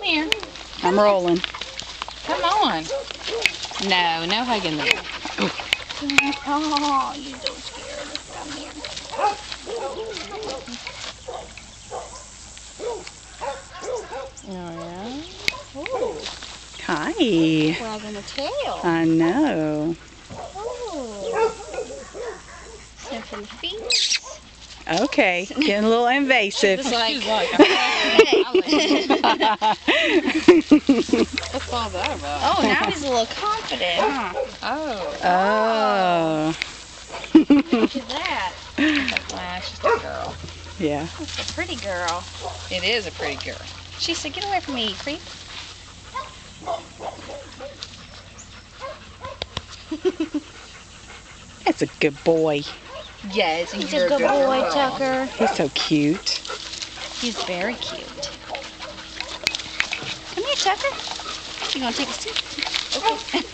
Come here. I'm rolling. Come on. No, no hugging there. Oh, you're so scared. Come here. Oh, yeah? Ooh, Hi. wagging the tail. I know. Oh. Sniffing the feet. Okay, getting a little invasive. Just like, She's like, what's all that about? oh, now he's a little confident, huh? Oh. Oh. Look at that. Nah, she's just a girl. Yeah. That's a pretty girl. It is a pretty girl. She said, get away from me, you creep. That's a good boy. Yes, He's a good boy, Tucker. He's so cute. He's very cute. Come here, Tucker. You gonna take a seat? Okay.